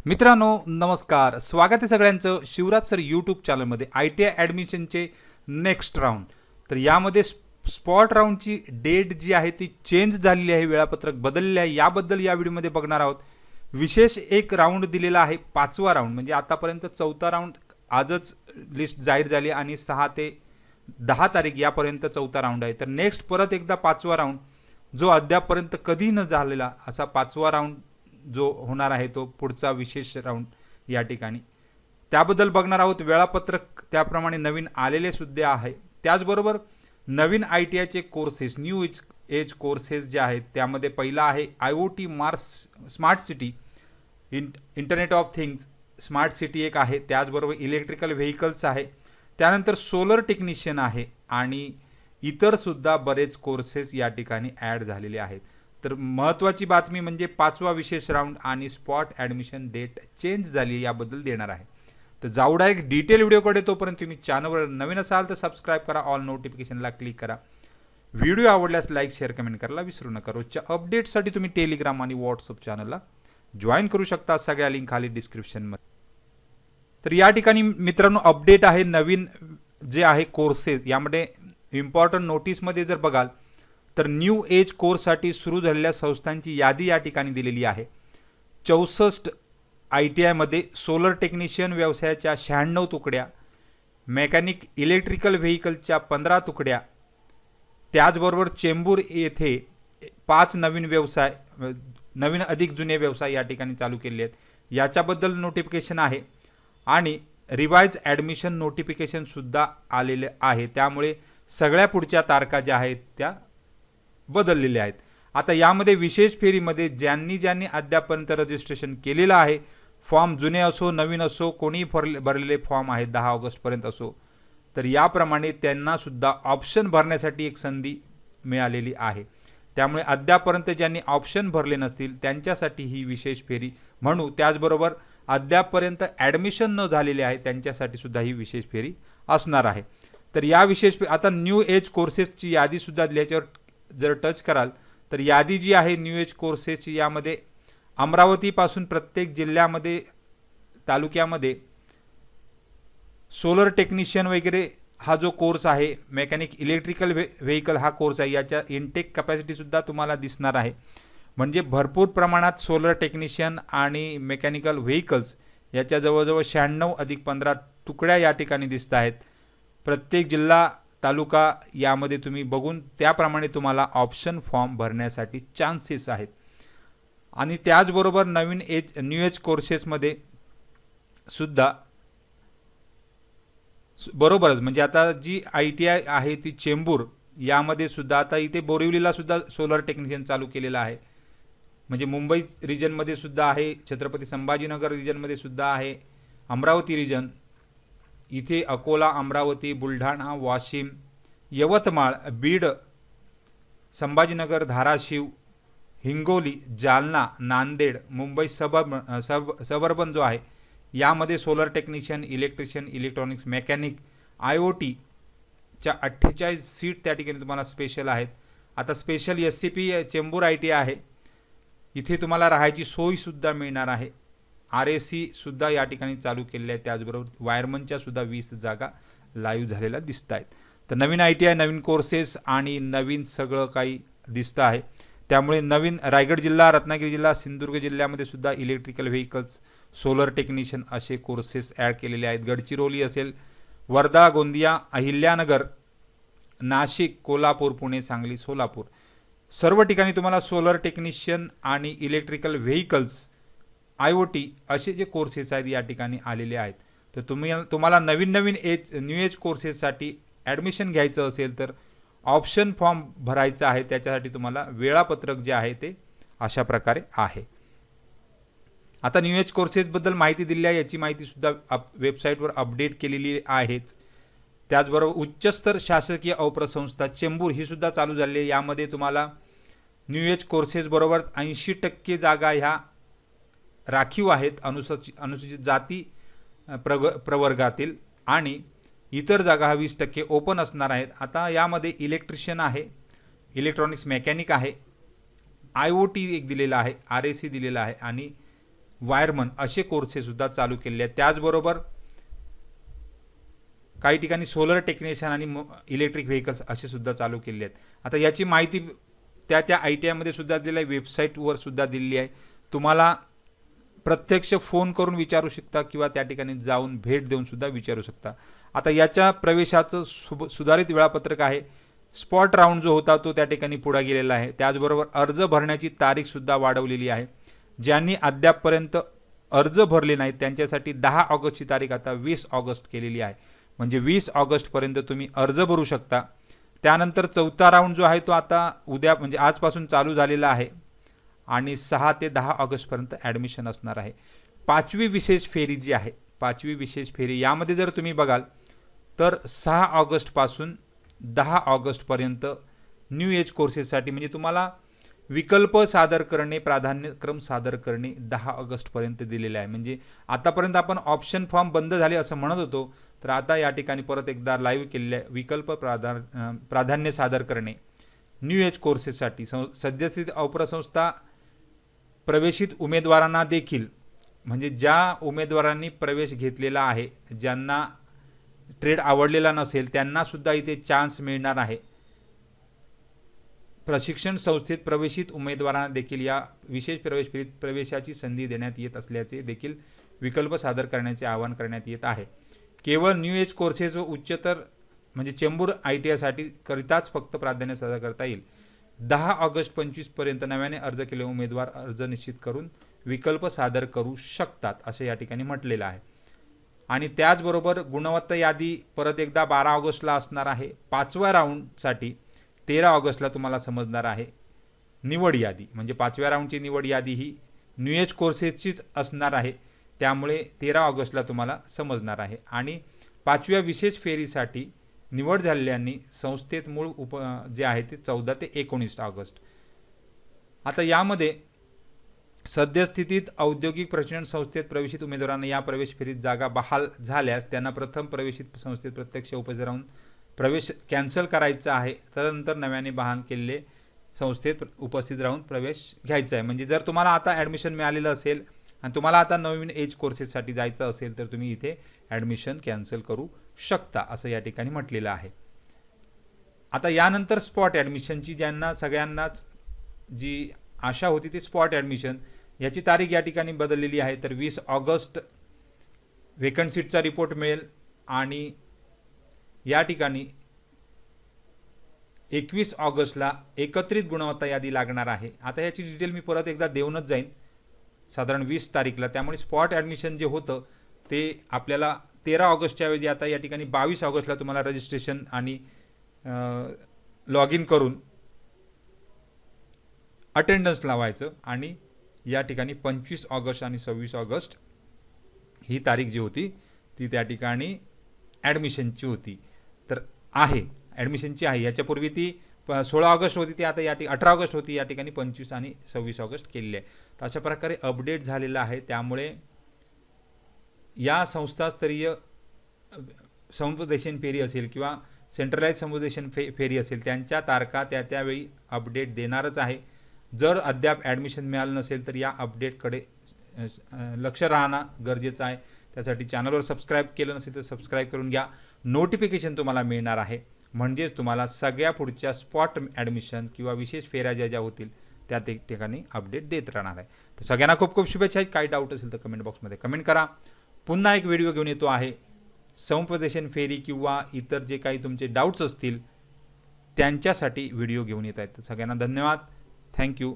मित्रांनो नमस्कार, स्वागत आहे सगळ्यांचं शिवराज सर यूट्यूब चॅनलमध्ये. ITI ॲडमिशनचे नेक्स्ट राऊंड. तर यामध्ये स्पॉट राऊंडची डेट जी आहे ती चेंज झालेली आहे, वेळापत्रक बदलले आहे. याबद्दल या व्हिडिओमध्ये बघणार आहोत. विशेष एक राऊंड दिलेला आहे, 5वा राऊंड. म्हणजे आतापर्यंत 4था राऊंड आजच लिस्ट जाहीर झाली आणि 6 ते 10 तारीख यापर्यंत 4था राऊंड आहे. तर नेक्स्ट परत एकदा 5वा राऊंड, जो अद्यापर्यंत कधी न झालेला असा 5वा राऊंड जो होणार आहे तो पुढचा विशेष राऊंड या ठिकाणी. त्याबद्दल बघणार आहोत. वेळापत्रक त्याप्रमाणे नवीन आलेले सुद्धा आहे. त्याचबरोबर नवीन ITIचे कोर्सेस, न्यू एज कोर्सेस जे आहेत त्यामध्ये पहिला आहे IoT Mars smart city, internet of things smart city एक आहे. त्याचबरोबर इलेक्ट्रिकल व्हेकल्स आहे. त्यानंतर सोलर टेक्निशियन आहे आणि इतर सुद्धा बरेच कोर्सेस या ठिकाणी ॲड झालेले आहेत. तर महत्त्वाची बातमी म्हणजे 5वा विशेष राऊंड आणि स्पॉट ॲडमिशन डेट चेंज झाली याबद्दल देणार आहे. तर जाऊ डायरेक्ट डिटेल व्हिडिओकडे. तोपर्यंत तुम्ही चॅनलवर नवीन असाल तर सबस्क्राईब करा, ऑल नोटिफिकेशनला क्लिक करा. व्हिडिओ आवडल्यास लाईक शेअर कमेंट करायला विसरू नका. रोजच्या अपडेट्ससाठी तुम्ही टेलिग्राम आणि व्हॉट्सअप चॅनलला जॉईन करू शकता. सगळ्या लिंक खाली डिस्क्रिप्शनमध्ये. तर या ठिकाणी मित्रांनो अपडेट आहे नवीन जे आहे कोर्सेस. यामध्ये इम्पॉर्टंट नोटीसमध्ये जर बघाल तर न्यू एज कोर्ससाठी सुरू झालेल्या संस्थांची यादी या ठिकाणी दिलेली आहे. 64 ITIमध्ये सोलर टेक्निशियन व्यवसायाच्या 96 तुकड्या, मेकॅनिक इलेक्ट्रिकल व्हेकलच्या 15 तुकड्या, त्याचबरोबर चेंबूर येथे 5 नवीन व्यवसाय, नवीन अधिक जुने व्यवसाय या ठिकाणी चालू केले आहेत. याच्याबद्दल नोटिफिकेशन आहे आणि रिवाइज ॲडमिशन नोटिफिकेशनसुद्धा आलेले आहे. त्यामुळे सगळ्या पुढच्या तारखा ज्या आहेत त्या बदललेले आहेत. आता यामध्ये विशेष फेरीमध्ये ज्यांनी अद्यापर्यंत रजिस्ट्रेशन केलेलं आहे, फॉर्म जुने असो नवीन असो कोणीही भरलेले फॉर्म आहेत 10 ऑगस्टपर्यंत असो, तर याप्रमाणे त्यांनासुद्धा ऑप्शन भरण्यासाठी एक संधी मिळालेली आहे. त्यामुळे अद्यापर्यंत ज्यांनी ऑप्शन भरले नसतील त्यांच्यासाठी ही विशेष फेरी म्हणू. त्याचबरोबर अद्यापर्यंत ॲडमिशन न झालेले आहे त्यांच्यासाठी सुद्धा ही विशेष फेरी असणार आहे. तर या विशेष आता न्यू एज कोर्सेसची यादीसुद्धा याच्यावर जर टच कराल तर यादी जी आहे न्यू एज कोर्सेसची, यामध्ये अमरावतीपासून प्रत्येक जिल्ह्यामध्ये तालुक्यामध्ये सोलर टेक्निशियन वगैरे हा जो कोर्स आहे, मेकॅनिक इलेक्ट्रिकल व्हेकल हा कोर्स आहे, याच्या इनटेक कॅपॅसिटीसुद्धा तुम्हाला दिसणार आहे. म्हणजे भरपूर प्रमाणात सोलर टेक्निशियन आणि मेकॅनिकल व्हेकल्स याच्या जवळजवळ 96 अधिक 15 तुकड्या या ठिकाणी दिसत आहेत. प्रत्येक जिल्हा तालुका यामध्ये तुम्ही बघून त्याप्रमाणे तुम्हाला ऑप्शन फॉर्म भरण्यासाठी चान्सेस आहेत. आणि त्याचबरोबर नवीन न्यू एज कोर्सेसमध्ये सुद्धा बरोबरच म्हणजे आता जी ITI आहे ती चेंबूर यामध्ये सुद्धा आता इथे बोरिवलीला सुद्धा सोलर टेक्निशियन चालू केलेला आहे. म्हणजे मुंबई रिजनमध्ये सुद्धा आहे, छत्रपती संभाजीनगर रिजनमध्ये सुद्धा आहे, अमरावती रिजन, इथे अकोला, अमरावती, बुलढाणा, वाशिम, यवतमाळ, बीड, संभाजीनगर, धाराशिव, हिंगोली, जालना, नांदेड, मुंबई सबर्बन जो आहे यामध्ये solar technician, electrician, electronics, mechanic, IoTच्या 48 सीट त्या ठिकाणी तुम्हाला स्पेशल आहेत. आता स्पेशल SCP चेंबूर ITI आहे, इथे तुम्हाला राहायची सोयीसुद्धा मिळणार आहे. RAC सुद्धा या ठिकाणी चालू केलेले आहे. त्याचबरोबर वायरमनच्या सुद्धा 20 जागा लाईव्ह झालेल्या दिसत आहेत. तर नवीन ITI, नवीन कोर्सेस आणि नवीन सगळं काही दिसतं आहे. त्यामुळे नवीन रायगड जिल्हा, रत्नागिरी जिल्हा, सिंधुदुर्ग जिल्ह्यामध्ये सुद्धा इलेक्ट्रिकल व्हेकल्स, सोलर टेक्निशियन असे कोर्सेस ॲड केलेले आहेत. गडचिरोली असेल, वर्धा, गोंदिया, अहिल्यानगर, नाशिक, कोल्हापूर, पुणे, सांगली, सोलापूर, सर्व ठिकाणी तुम्हाला सोलर टेक्निशियन आणि इलेक्ट्रिकल व्हेकल्स, IoT असे जे कोर्सेस आहेत या ठिकाणी आलेले आहेत. तर तुम्हाला नवीन न्यू एज कोर्सेससाठी ॲडमिशन घ्यायचं असेल तर ऑप्शन फॉर्म भरायचा आहे. त्याच्यासाठी तुम्हाला वेळापत्रक जे आहे ते अशा प्रकारे आहे. आता न्यू एज कोर्सेसबद्दल माहिती दिली आहे, याची माहितीसुद्धा वेबसाईटवर अपडेट केलेली आहेच. त्याचबरोबर उच्चस्तर शासकीय अवप्रसंस्था चेंबूर ही सुद्धा चालू झाली आहे. यामध्ये तुम्हाला न्यू एज कोर्सेसबरोबर 80% जागा ह्या राखीव आहेत अनुसूचित जाती प्रवर्गातील आणि इतर जागा 20% ओपन असणार आहेत. आता यामध्ये इलेक्ट्रिशियन आहे, इलेक्ट्रॉनिक्स मेकॅनिक आहे, IoT एक दिलेला आहे, RAC दिलेला आहे आणि वायरमन असे कोर्सेससुद्धा चालू केलेले आहेत. त्याचबरोबर काही ठिकाणी सोलर टेक्निशियन आणि इलेक्ट्रिक व्हेकल्स असे सुद्धा चालू केलेले आहेत. आता याची माहिती त्या ITIमध्ये सुद्धा दिलेली आहे, वेबसाईटवर सुद्धा दिलेली आहे. तुम्हाला प्रत्यक्ष फोन करून विचारू शकता किंवा त्या ठिकाणी जाऊन भेट देऊन सुद्धा विचारू शकता. आता याच्या प्रवेशाचं सुधारित वेळापत्रक आहे. स्पॉट राऊंड जो होता तो त्या ठिकाणी पुढे गेलेला आहे. त्याचबरोबर अर्ज भरण्याची तारीखसुद्धा वाढवलेली आहे. ज्यांनी अद्यापपर्यंत अर्ज भरले नाहीत त्यांच्यासाठी 10 ऑगस्टची तारीख आता 20 ऑगस्ट केलेली आहे. म्हणजे 20 ऑगस्टपर्यंत तुम्ही अर्ज भरू शकता. त्यानंतर चौथा राऊंड जो आहे तो आता उद्या म्हणजे आजपासून चालू झालेला आहे आणि 6 ते 10 ऑगस्टपर्यंत ॲडमिशन असणार आहे. 5वी विशेष फेरी जी आहे, 5वी विशेष फेरी यामध्ये जर तुम्ही बघाल तर 6 ऑगस्टपासून 10 ऑगस्टपर्यंत न्यू एज कोर्सेससाठी म्हणजे तुम्हाला विकल्प सादर करणे, प्राधान्यक्रम सादर करणे 10 ऑगस्टपर्यंत दिलेले आहे. म्हणजे आतापर्यंत आपण ऑप्शन फॉर्म बंद झाले असं म्हणत होतो, तर आता या ठिकाणी परत एकदा लाईव्ह केलेले आहे. विकल्प प्राधान्य सादर करणे न्यू एज कोर्सेससाठी सद्यस्थिती अप्रसंस्था प्रवेशित उमेदवारांना देखील म्हणजे ज्या उमेदवारांनी प्रवेश घेतलेला आहे, ज्यांना ट्रेड आवडलेला नसेल त्यांना सुद्धा इथे चान्स मिळणार आहे. प्रशिक्षण संस्थेत प्रवेशित उमेदवारांना देखील या विशेष प्रवेश फेरीत प्रवेशाची संधी देण्यात येत असल्याचे देखील विकल्प सादर करण्याचे आवाहन करण्यात येत आहे. केवळ न्यू एज कोर्सेस व उच्चतर म्हणजे चेंबूर ITI साठी करिताच फक्त प्राधान्य सादर करता येईल. 10 ऑगस्ट 25 पर्यंत नव्याने अर्ज केलेले उमेदवार अर्ज निश्चित करून विकल्प सादर करू शकतात असे या ठिकाणी म्हटलेलं आहे. आणि त्याचबरोबर गुणवत्ता यादी परत एकदा 12 ऑगस्टला असणार आहे. 5व्या राऊंडसाठी 13 ऑगस्टला तुम्हाला समजणार आहे. निवड यादी म्हणजे 5व्या राऊंडची निवड यादी ही न्यू एज कोर्सेसचीच असणार आहे. त्यामुळे 13 ऑगस्टला तुम्हाला समजणार आहे. आणि 5व्या विशेष फेरीसाठी निवड झालेल्यांनी संस्थेत मूळ जे आहे ते 14 ते 19 ऑगस्ट. आता यामध्ये सद्यस्थितीत औद्योगिक प्रशिक्षण संस्थेत प्रवेशित उमेदवारांना या प्रवेश फेरीत जागा बहाल झाल्यास त्यांना प्रथम प्रवेशित संस्थेत प्रत्यक्ष उपस्थित राहून प्रवेश कॅन्सल करायचा आहे. त्यानंतर नव्याने बहाल केलेले संस्थेत उपस्थित राहून प्रवेश घ्यायचा आहे. म्हणजे जर तुम्हाला आता ॲडमिशन मिळालेलं असेल आणि तुम्हाला आता नवीन एज कोर्सेससाठी जायचं असेल तर तुम्ही इथे ॲडमिशन कॅन्सल करू शकता असं या ठिकाणी म्हटलेलं आहे. आता यानंतर स्पॉट ॲडमिशनची ज्यांना सगळ्यांनाच जी आशा होती ती स्पॉट ॲडमिशन याची तारीख या ठिकाणी बदललेली आहे. तर 20 ऑगस्ट वेकंट सीटचा रिपोर्ट मिळेल आणि या ठिकाणी 21 ऑगस्टला एकत्रित गुणवत्ता यादी लागणार आहे. आता याची डिटेल मी परत एकदा देऊनच जाईन साधारण 20 तारीखला. त्यामुळे स्पॉट ॲडमिशन जे होतं ते आपल्याला 13 ऑगस्टच्या ऐवजी आता या ठिकाणी 22 ऑगस्टला तुम्हाला रजिस्ट्रेशन आणि लॉग इन करून अटेंडन्स लावायचं आणि या ठिकाणी 25 ऑगस्ट आणि 26 ऑगस्ट ही तारीख जी होती ती त्या ठिकाणी ॲडमिशनची होती. तर आहे ॲडमिशनची आहे. याच्यापूर्वी ती 16 ऑगस्ट होती, ती आता 18 ऑगस्ट होती, या ठिकाणी 25 आणि 26 ऑगस्ट केलेली आहे. तर अशा प्रकारे अपडेट झालेला आहे. त्यामुळे या संस्थास्तरीय समुपदेशन फेरी असेल किंवा सेंट्रलाइज समुपदेशन फेरी असेल त्यांच्या तारखा त्यावेळी अपडेट देणारच आहे. जर अद्याप ॲडमिशन मिळालं नसेल तर या अपडेटकडे लक्ष राहणं गरजेचं आहे. त्यासाठी चॅनलवर सबस्क्राईब केलं नसेल तर सबस्क्राईब करून घ्या. नोटिफिकेशन तुम्हाला मिळणार आहे. म्हणजेच तुम्हाला सगळ्या पुढच्या स्पॉट ॲडमिशन किंवा विशेष फेऱ्या ज्या होतील त्या ठिकाणी अपडेट देत राहणार आहे. तर सगळ्यांना खूप खूप शुभेच्छा. काही डाऊट असेल तर कमेंट बॉक्समध्ये कमेंट करा. पुन्हा एक व्हिडिओ घेऊन येतो आहे. समुपदेशन फेरी किंवा इतर जे काही तुमचे डाऊट्स असतील त्यांच्यासाठी व्हिडिओ घेऊन येत आहेत. तर सगळ्यांना धन्यवाद. थँक्यू.